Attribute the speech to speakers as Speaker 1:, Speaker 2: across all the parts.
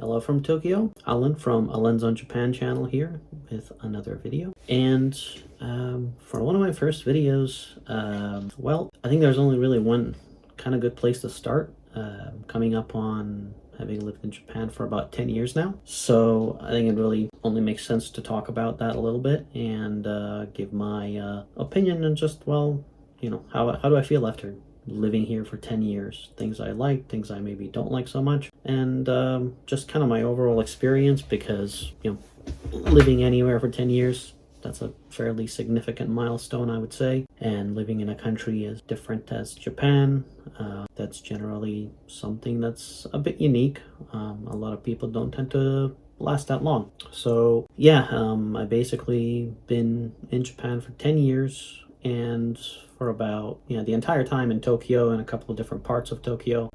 Speaker 1: Hello from Tokyo. Alan from A Lens on Japan channel here with another video. And for one of my first videos, well, I think there's only really one kind of good place to start. Coming up on having lived in Japan for about 10 years now. So I think it really only makes sense to talk about that a little bit and give my opinion and just, well, you know, how do I feel after living here for 10 years, things I like, things I maybe don't like so much, and just kind of my overall experience, because, you know, living anywhere for 10 years, that's a fairly significant milestone, I would say. And living in a country as different as Japan, that's generally something that's a bit unique. A lot of people don't tend to last that long. So yeah, I basically been in Japan for 10 years, and for about, you know, the entire time in Tokyo and a couple of different parts of Tokyo.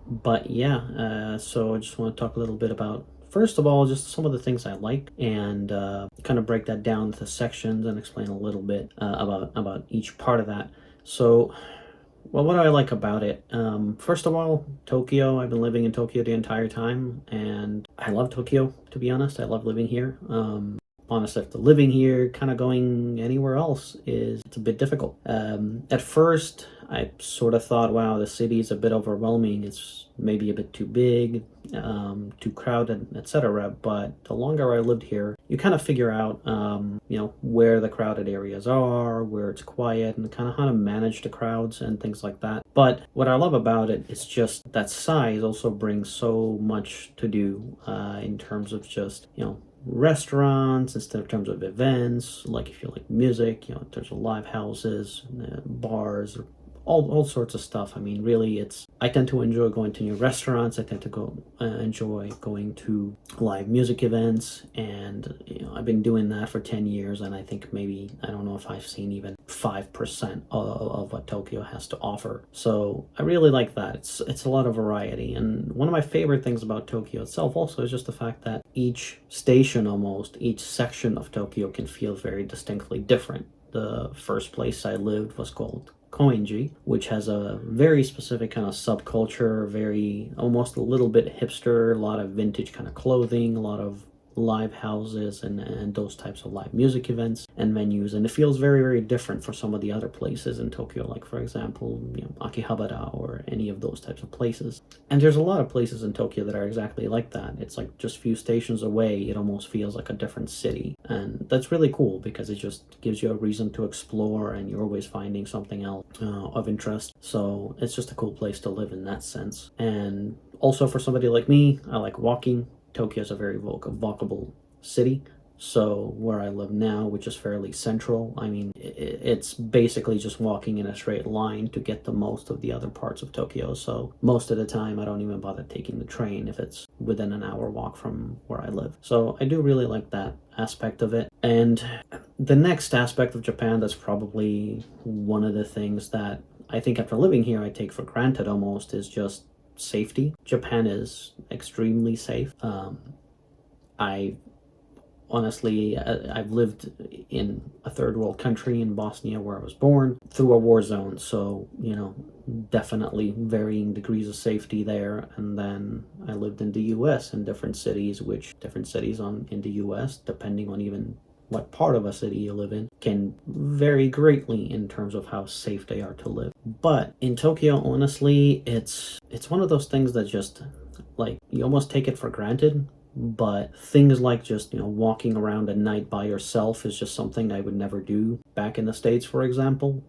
Speaker 1: But yeah, so I just want to talk a little bit about, first of all, just some of the things I like, and kind of break that down into sections and explain a little bit about each part of that. So, well, what do I like about it? First of all, Tokyo. I've been living in Tokyo the entire time, and I love Tokyo, to be honest. I love living here. Honestly, after living here, kind of going anywhere else it's a bit difficult. At first, I sort of thought, wow, the city is a bit overwhelming. It's maybe a bit too big, too crowded, etc. But the longer I lived here, you kind of figure out, you know, where the crowded areas are, where it's quiet, and kind of how to manage the crowds and things like that. But what I love about it is just that size also brings so much to do in terms of just, you know, restaurants, instead of terms of events, like if you like music, you know, in terms of live houses, bars, all sorts of stuff. I mean, really, I tend to enjoy going to new restaurants. I tend to enjoy going to live music events, and, you know, I've been doing that for 10 years, and I think maybe, I don't know if I've seen even 5% of what Tokyo has to offer. So I really like that. It's a lot of variety, and one of my favorite things about Tokyo itself also is just the fact that each station, almost each section of Tokyo, can feel very distinctly different. The first place I lived was called Koenji, which has a very specific kind of subculture, very, almost a little bit hipster, a lot of vintage kind of clothing, a lot of live houses and those types of live music events and venues, and it feels very, very different for some of the other places in Tokyo, like, for example, you know, Akihabara or any of those types of places. And there's a lot of places in Tokyo that are exactly like that. It's like just few stations away, it almost feels like a different city, and that's really cool because it just gives you a reason to explore, and you're always finding something else of interest. So it's just a cool place to live in that sense. And also, for somebody like me, I like walking. Tokyo is a very walkable city. So where I live now, which is fairly central, I mean, it's basically just walking in a straight line to get to most of the other parts of Tokyo. So most of the time, I don't even bother taking the train if it's within an hour walk from where I live. So I do really like that aspect of it. And the next aspect of Japan that's probably one of the things that I think after living here I take for granted almost is just safety. Japan is extremely safe. I honestly, I've lived in a third world country in Bosnia, where I was born, through a war zone. So, you know, definitely varying degrees of safety there. And then I lived in the US in different cities, which different cities in the US, depending on even what part of a city you live in, can vary greatly in terms of how safe they are to live. But in Tokyo, honestly, it's one of those things that just, like, you almost take it for granted. But things like just, you know, walking around at night by yourself is just something I would never do back in the States, for example.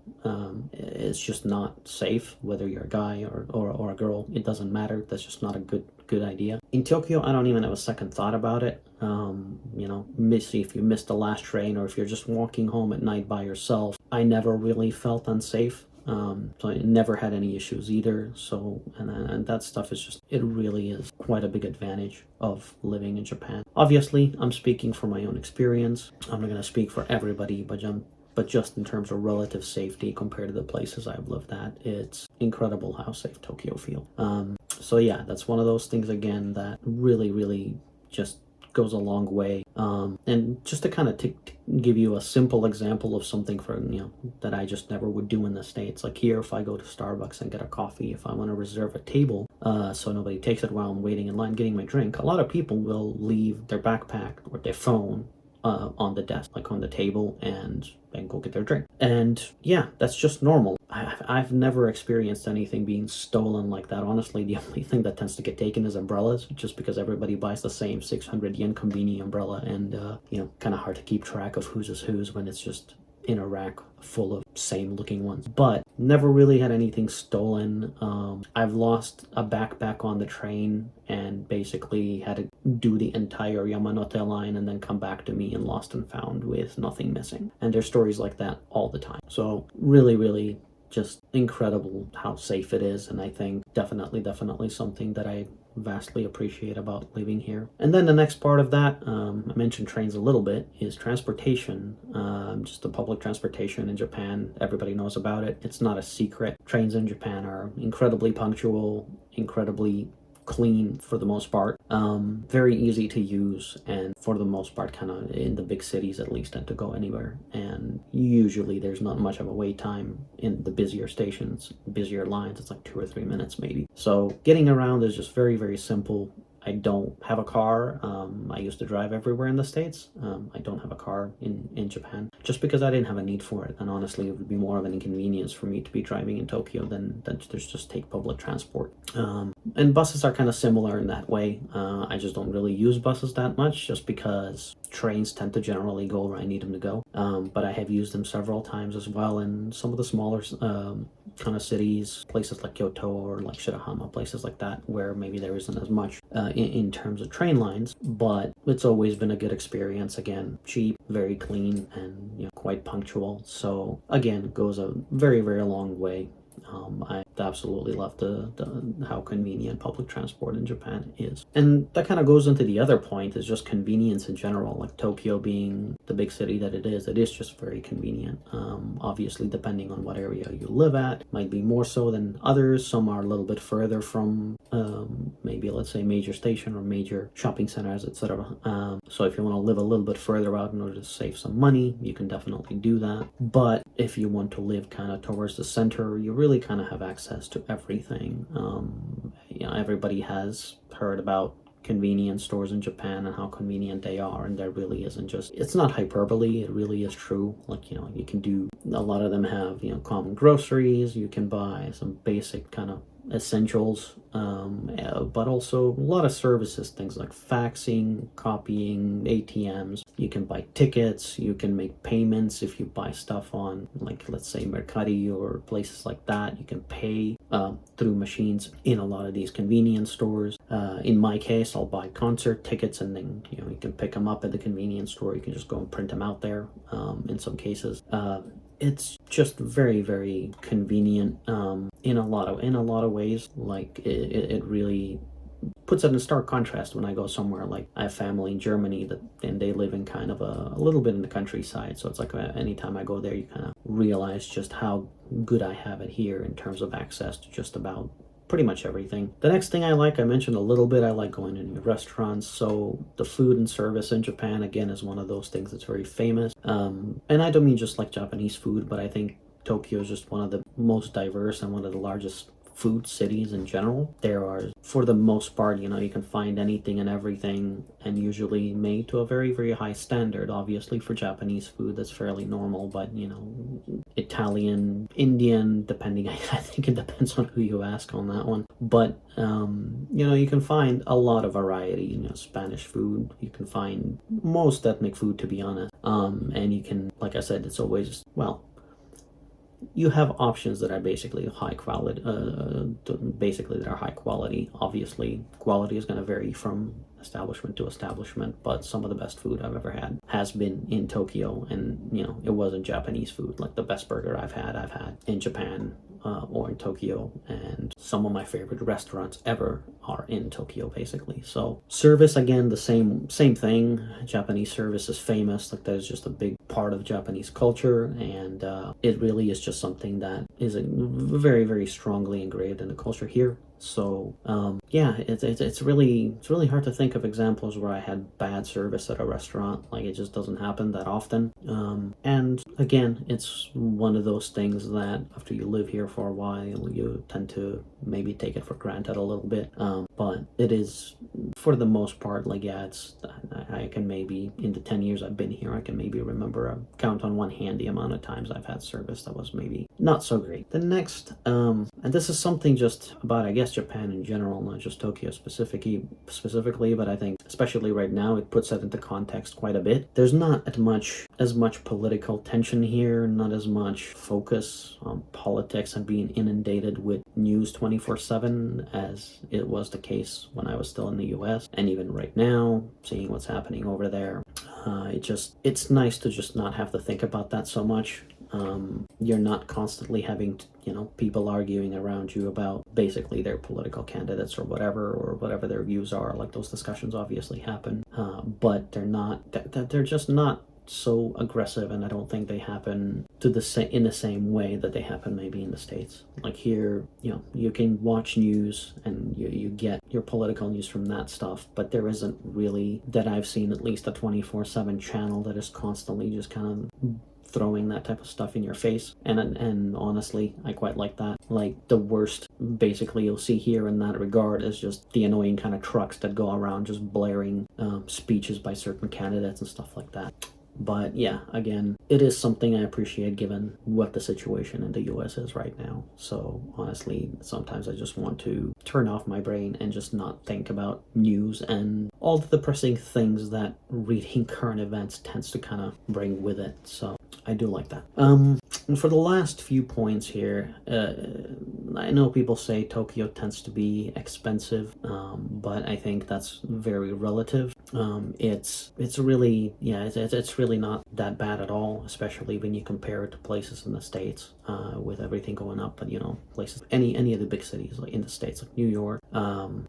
Speaker 1: It's just not safe, whether you're a guy or a girl. It doesn't matter. That's just not a good idea. In Tokyo, I don't even have a second thought about it. You know, if you missed the last train, or if you're just walking home at night by yourself, I never really felt unsafe. So I never had any issues either. So, and that stuff is just, it really is quite a big advantage of living in Japan. Obviously, I'm speaking from my own experience. I'm not going to speak for everybody, but just in terms of relative safety compared to the places I've lived at, it's incredible how safe Tokyo feels. So yeah, that's one of those things again that really, really just goes a long way. And just to kind of give you a simple example of something for, that I just never would do in the States. Like here, if I go to Starbucks and get a coffee, if I want to reserve a table, so nobody takes it while I'm waiting in line getting my drink, a lot of people will leave their backpack or their phone on the desk, like on the table, and go get their drink. And yeah, that's just normal. I've never experienced anything being stolen like that. Honestly, the only thing that tends to get taken is umbrellas, just because everybody buys the same 600 yen conveni umbrella, and kind of hard to keep track of whose is whose when it's just in a rack full of same looking ones. But never really had anything stolen. I've lost a backpack on the train and basically had to do the entire Yamanote line and then come back to me and lost and found with nothing missing. And there's stories like that all the time. So really, really just incredible how safe it is. And I think definitely something that I vastly appreciate about living here. And then the next part of that, I mentioned trains a little bit, is transportation. Just the public transportation in Japan, everybody knows about it. It's not a secret. Trains in Japan are incredibly punctual, incredibly clean for the most part, very easy to use, and for the most part kind of in the big cities at least tend to go anywhere, and usually there's not much of a wait time in the busier stations, busier lines. It's like 2 or 3 minutes maybe. So getting around is just very simple. I don't have a car. I used to drive everywhere in the States. I don't have a car in Japan just because I didn't have a need for it. And honestly, it would be more of an inconvenience for me to be driving in Tokyo than there's just take public transport. And buses are kind of similar in that way. I just don't really use buses that much just because trains tend to generally go where I need them to go. But I have used them several times as well in some of the smaller kind of cities, places like Kyoto or like Shirahama, places like that, where maybe there isn't as much in terms of train lines, but it's always been a good experience. Again, cheap, very clean, and quite punctual. So again, it goes a very long way. I absolutely love how convenient public transport in Japan is. And that kind of goes into the other point, is just convenience in general. Like Tokyo being the big city that it is just very convenient. Obviously, depending on what area you live at, might be more so than others. Some are a little bit further from maybe, let's say, major station or major shopping centers, etc. So if you want to live a little bit further out in order to save some money, you can definitely do that. But if you want to live kind of towards the center, you really kind of have access to everything. Everybody has heard about convenience stores in Japan and how convenient they are, and there really isn't it's not hyperbole, it really is true. Like, you can do, a lot of them have, common groceries, you can buy some basic kind of essentials, but also a lot of services, things like faxing, copying, ATMs. You can buy tickets, you can make payments if you buy stuff on, like, let's say Mercari or places like that. You can pay through machines in a lot of these convenience stores. In my case, I'll buy concert tickets and then you can pick them up at the convenience store. You can just go and print them out there. In some cases, it's just very convenient in a lot of ways. Like it really puts it in stark contrast when I go somewhere. Like, I have family in Germany and they live in kind of a little bit in the countryside, so it's like anytime I go there, you kind of realize just how good I have it here in terms of access to just about pretty much everything. The next thing I mentioned a little bit, I like going to new restaurants. So the food and service in Japan, again, is one of those things that's very famous. And I don't mean just like Japanese food, but I think Tokyo is just one of the most diverse and one of the largest food cities in general. There are, for the most part, you can find anything and everything, and usually made to a very high standard. Obviously, for Japanese food, that's fairly normal, but Italian, Indian, depending, I think it depends on who you ask on that one. But you can find a lot of variety. Spanish food, you can find most ethnic food, to be honest. And you can, like I said, it's always, well, you have options that are basically high quality. That are high quality. Obviously, quality is going to vary from establishment to establishment, but some of the best food I've ever had has been in Tokyo, and it wasn't Japanese food. Like, the best burger I've had in Japan or in Tokyo, and some of my favorite restaurants ever are in Tokyo, basically. So service, again, the same thing. Japanese service is famous. Like, that is just a big part of Japanese culture, and it really is just something that is very strongly engraved in the culture here. So yeah, it's really hard to think of examples where I had bad service at a restaurant. Like, it just doesn't happen that often. And again, it's one of those things that after you live here for a while, you tend to maybe take it for granted a little bit. But it is, for the most part, like, yeah, it's I can maybe, in the 10 years I've been here, I can maybe remember count on one hand the amount of times I've had service that was maybe not so great. The next, and this is something just about, I guess, Japan in general, not just Tokyo specifically, but I think especially right now it puts that into context quite a bit. There's not as much political tension here, not as much focus on politics and being inundated with news 24/7 as it was the case when I was still in the US, and even right now, seeing what's happening over there. It's nice to just not have to think about that so much. You're not constantly having people arguing around you about basically their political candidates or whatever their views are. Like, those discussions obviously happen, but they're just not so aggressive, and I don't think they happen in the same way that they happen maybe in the States. Like, here, you can watch news and you get your political news from that stuff, but there isn't really, that I've seen, at least a 24/7 channel that is constantly just kind of throwing that type of stuff in your face, and honestly, I quite like that. Like, the worst basically you'll see here in that regard is just the annoying kind of trucks that go around just blaring speeches by certain candidates and stuff like that. But yeah, again, it is something I appreciate given what the situation in the US is right now. So honestly, sometimes I just want to turn off my brain and just not think about news and all the depressing things that reading current events tends to kind of bring with it. So I do like that. And for the last few points here, I know people say Tokyo tends to be expensive, but I think that's very relative. It's really, yeah, it's really not that bad at all, especially when you compare it to places in the States, with everything going up. But places, any of the big cities like in the States, like New York,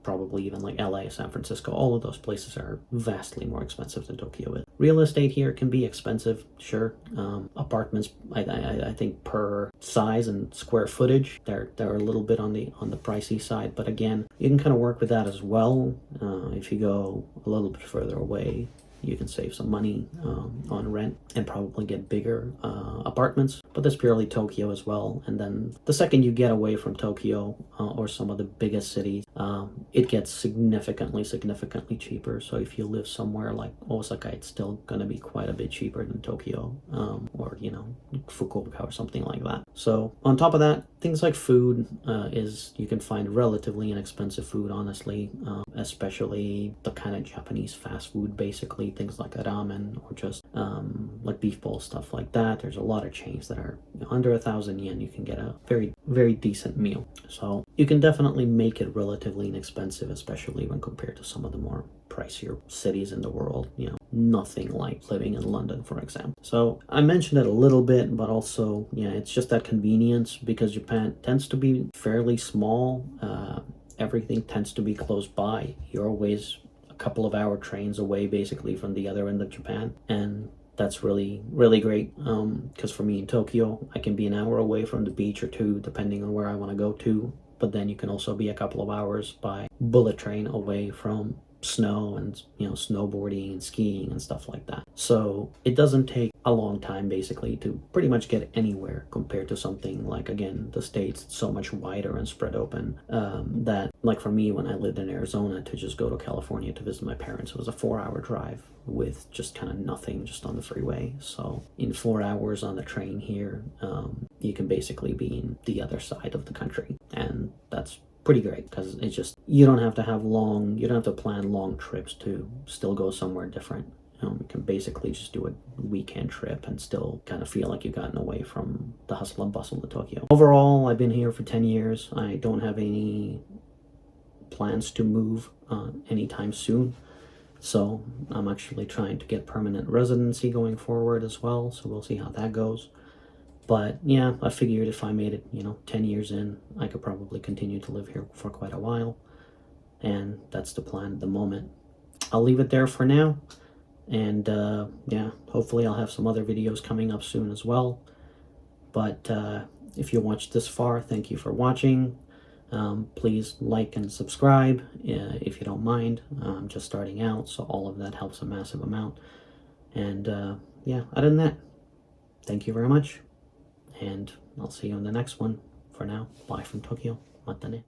Speaker 1: probably even like LA, San Francisco, all of those places are vastly more expensive than Tokyo is. Real estate here can be expensive, sure. Apartments, I think per size and square footage, they're a little bit on the pricey side, but again, you can kind of work with that as well. If you go a little bit further away, you can save some money on rent and probably get bigger apartments. But that's purely Tokyo as well. And then the second you get away from Tokyo or some of the biggest cities, it gets significantly cheaper. So if you live somewhere like Osaka, it's still going to be quite a bit cheaper than Tokyo, or Fukuoka or something like that. So on top of that, things like food is you can find relatively inexpensive food, honestly, especially the kind of Japanese fast food, basically things like ramen or just like beef bowl, stuff like that. There's a lot of chains that are under 1,000 yen. You can get a very, very decent meal. So you can definitely make it relatively inexpensive, especially when compared to some of the more pricier cities in the world. Nothing like living in London, for example. So I mentioned it a little bit, but also, it's just that convenience, because Japan tends to be fairly small. Everything tends to be close by. You're always a couple of hour trains away, basically, from the other end of Japan, and that's really, really great. Because for me in Tokyo, I can be an hour away from the beach or two, depending on where I want to go to. But then you can also be a couple of hours by bullet train away from snow and snowboarding and skiing and stuff like that. So it doesn't take a long time basically to pretty much get anywhere, compared to something like, again, the States. It's so much wider and spread open, that, like, for me, when I lived in Arizona, to just go to California to visit my parents, it was a 4-hour drive with just kind of nothing, just on the freeway. So in 4 hours on the train here, you can basically be in the other side of the country, and that's pretty great, because it's just, you don't have to plan long trips to still go somewhere different. You can basically just do a weekend trip and still kind of feel like you've gotten away from the hustle and bustle of Tokyo. Overall, I've been here for 10 years. I don't have any plans to move anytime soon. So I'm actually trying to get permanent residency going forward as well. So we'll see how that goes. But yeah, I figured if I made it, 10 years in, I could probably continue to live here for quite a while. And that's the plan at the moment. I'll leave it there for now. And yeah, hopefully I'll have some other videos coming up soon as well. But if you watched this far, thank you for watching. Please like and subscribe if you don't mind. I'm just starting out, so all of that helps a massive amount. And yeah, other than that, thank you very much, and I'll see you in the next one. For now, bye from Tokyo. Matane.